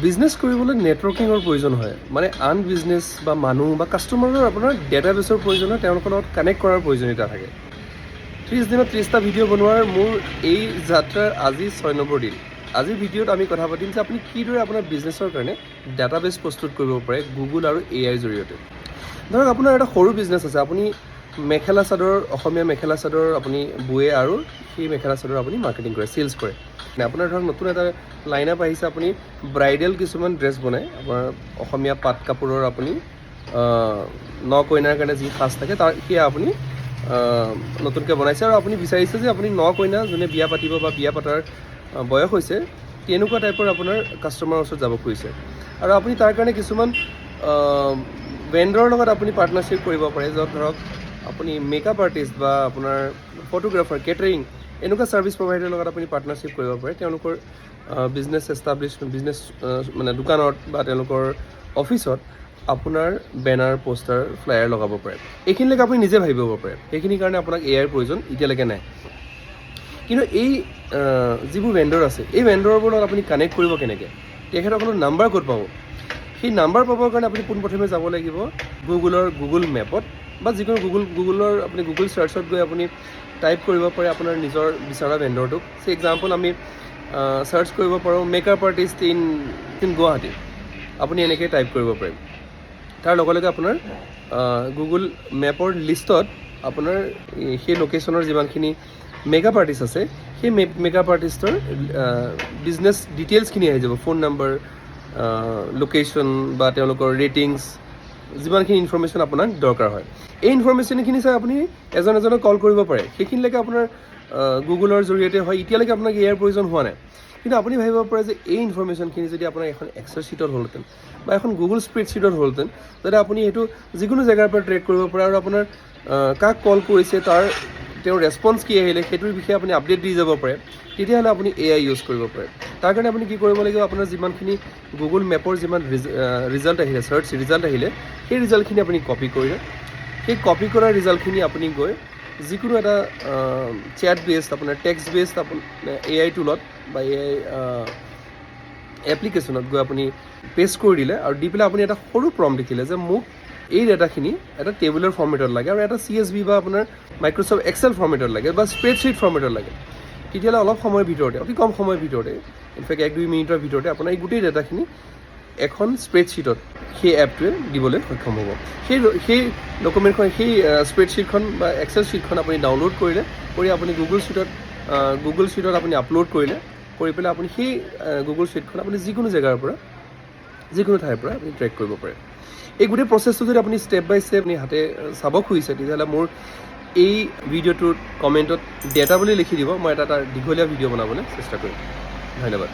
business কৰিবলৈ নেটৱৰ্কিঙৰ প্ৰয়োজন হয় মানে আন বিজনেছ বা মানুহ বা কাষ্টমাৰৰ আপোনাৰ ডেটাবেছৰ প্ৰয়োজন হয় তেওঁলোকৰ লগত কানেক্ট কৰাৰ প্ৰয়োজনীয়তা থাকে 30 দিনত 30টা ভিডিঅ' বনোৱাৰ মোৰ এই যাত্ৰাৰ আজি 6 নম্বৰ দিন আজিৰ ভিডিঅ'ত আমি কথা পাতিম যে আপুনি কিদৰে আপোনাৰ বিজনেছৰ কাৰণে ডেটাবেছ প্ৰস্তুত কৰিব পাৰে গুগল আৰু এআইৰ জৰিয়তে ধৰক আপোনাৰ এটা সৰু বিজনেছ আছে আপুনি মেখেলা চাদৰ অসমীয়া মেখেলা চাদৰ আপুনি বুৱে আৰু সেই মেখেলা চাদৰ আপুনি মাৰ্কেটিং কৰে চেলছ কৰে আপোনাৰ ধৰক নতুন এটা লাইন আপ আহিছে আপুনি ব্ৰাইডেল কিছুমান ড্ৰেছ বনায় আপোনাৰ অসমীয়া পাট কাপোৰৰ আপুনি ন কইনাৰ কাৰণে যি সাজ থাকে তাৰ সেয়া আপুনি নতুনকৈ বনাইছে আৰু আপুনি বিচাৰিছে যে আপুনি ন কইনা যোনে বিয়া পাতিব বা বিয়া পতাৰ বয়স হৈছে তেনেকুৱা টাইপৰ আপোনাৰ কাষ্টমাৰৰ ওচৰত যাব খুজিছে আৰু আপুনি তাৰ কাৰণে কিছুমান ভেণ্ডৰৰ লগত আপুনি পাৰ্টনাৰশ্বিপ কৰিব পাৰে য'ত ধৰক আপুনি মেকআপ আৰ্টিষ্ট বা আপোনাৰ ফটোগ্ৰাফাৰ কেটাৰিং এনেকুৱা ছাৰ্ভিচ প্ৰভাইডাৰৰ লগত আপুনি পাৰ্টনাৰশ্বিপ কৰিব পাৰে তেওঁলোকৰ বিজনেছ এষ্টাব্লিছমেণ্ট বিজনেছ মানে দোকানত বা তেওঁলোকৰ অফিচত আপোনাৰ বেনাৰ পোষ্টাৰ ফ্লায়াৰ লগাব পাৰে এইখিনিলৈকে আপুনি নিজে ভাবিব পাৰে সেইখিনিৰ কাৰণে আপোনাক এআইৰ প্ৰয়োজন এতিয়ালৈকে নাই কিন্তু এই যিবোৰ ভেণ্ডৰ আছে এই ভেণ্ডৰবোৰৰ লগত আপুনি কানেক্ট কৰিব কেনেকৈ তেখেতসকলৰ নাম্বাৰ ক'ত পাব সেই নাম্বাৰ পাবৰ কাৰণে আপুনি পোনপ্ৰথমে যাব লাগিব গুগল মেপত বা যিকোনো গুগলৰ আপুনি গুগল চাৰ্চত গৈ আপুনি টাইপ কৰিব পাৰে আপোনাৰ নিজৰ বিচৰা ভেণ্ডৰটোক সেই এক্সাম্পল আমি চাৰ্চ কৰিব পাৰোঁ মেকআপ আৰ্টিষ্ট ইন গুৱাহাটী আপুনি এনেকৈ টাইপ কৰিব পাৰে তাৰ লগে লগে আপোনাৰ গুগল মেপৰ লিষ্টত আপোনাৰ সেই লোকেশ্যনৰ যিমানখিনি মেকআপ আৰ্টিষ্ট আছে সেই মেকআপ আৰ্টিষ্টৰ বিজনেছ ডিটেইলছখিনি আহি যাব ফোন নম্বৰ লোকেশ্যন বা তেওঁলোকৰ ৰেটিংছ যিমানখিনি ইনফৰ্মেশ্যন আপোনাক দৰকাৰ হয় এই ইনফৰ্মেশ্যনখিনি চাই আপুনি এজনক কল কৰিব পাৰে সেইখিনিলৈকে আপোনাৰ গুগলৰ জৰিয়তে হয় এতিয়ালৈকে আপোনাক ইয়াৰ প্ৰয়োজন হোৱা নাই কিন্তু আপুনি ভাবিব পাৰে যে এই ইনফৰ্মেশ্যনখিনি যদি আপোনাৰ এখন এক্সেল শ্বীটত হ'লহেঁতেন বা এখন গুগল স্প্ৰেডশ্বীটত হ'লহেঁতেন যাতে আপুনি সেইটো যিকোনো জেগাৰ পৰা ট্ৰেক কৰিব পাৰে আৰু আপোনাৰ কাক কল কৰিছে তেওঁৰ ৰেছপন্স কি আহিলে সেইটোৰ বিষয়ে আপুনি আপডেট দি যাব পাৰে তেতিয়াহ'লে আপুনি এআই ইউজ কৰিব পাৰে তাৰ কাৰণে আপুনি কি কৰিব লাগিব আপোনাৰ যিমানখিনি গুগল মেপৰ যিমান ৰিজাল্ট আহিলে চাৰ্চ ৰিজাল্ট আহিলে সেই ৰিজাল্টখিনি আপুনি কপি কৰিলে সেই কপি কৰা ৰিজাল্টখিনি আপুনি গৈ যিকোনো এটা চেট বেছড আপোনাৰ টেক্সট বেছড আপোনাৰ এআই টুলত বা এআই এপ্লিকেশ্যনত গৈ আপুনি পেষ্ট কৰি দিলে আৰু দি পেলাই আপুনি এটা সৰু প্ৰম্পট লিখিলে যে মোক এই ডাটাখিনি এটা টেবুলাৰ ফৰ্মেটত লাগে আৰু এটা CSV বা আপোনাৰ মাইক্ৰ'ছফ্ট এক্সেল ফৰ্মেটত লাগে বা স্প্ৰেডশ্বীট ফৰ্মেটত লাগে তেতিয়াহ'লে অলপ সময়ৰ ভিতৰতে অতি কম সময়ৰ ভিতৰতে ইনফেক্ট 1-2 মিনিটৰ ভিতৰতে আপোনাৰ এই গোটেই ডাটাখিনি এখন স্প্ৰেডশ্বীটত সেই এপটোৱে দিবলৈ সক্ষম হ'ব সেই ডকুমেণ্টখন সেই স্প্ৰেডশ্বীটখন বা এক্সেল শ্বীটখন আপুনি ডাউনলোড কৰি আপুনি গুগল শ্বীটত আপুনি আপলোড কৰি পেলাই আপুনি সেই গুগল শ্বীটখন আপুনি যিকোনো জেগাৰ পৰা যিকোনো ঠাইৰ পৰা আপুনি ট্ৰেক কৰিব পাৰে এই গোটেই প্ৰচেছটো যদি আপুনি ষ্টেপ বাই ষ্টেপ আপুনি হাতে চাব খুজিছে তেতিয়াহ'লে মোৰ এই ভিডিঅ'টোৰ কমেণ্টত ডেটা বুলি লিখি দিব মই এটা দীঘলীয়া ভিডিঅ' বনাবলৈ চেষ্টা কৰিম ধন্যবাদ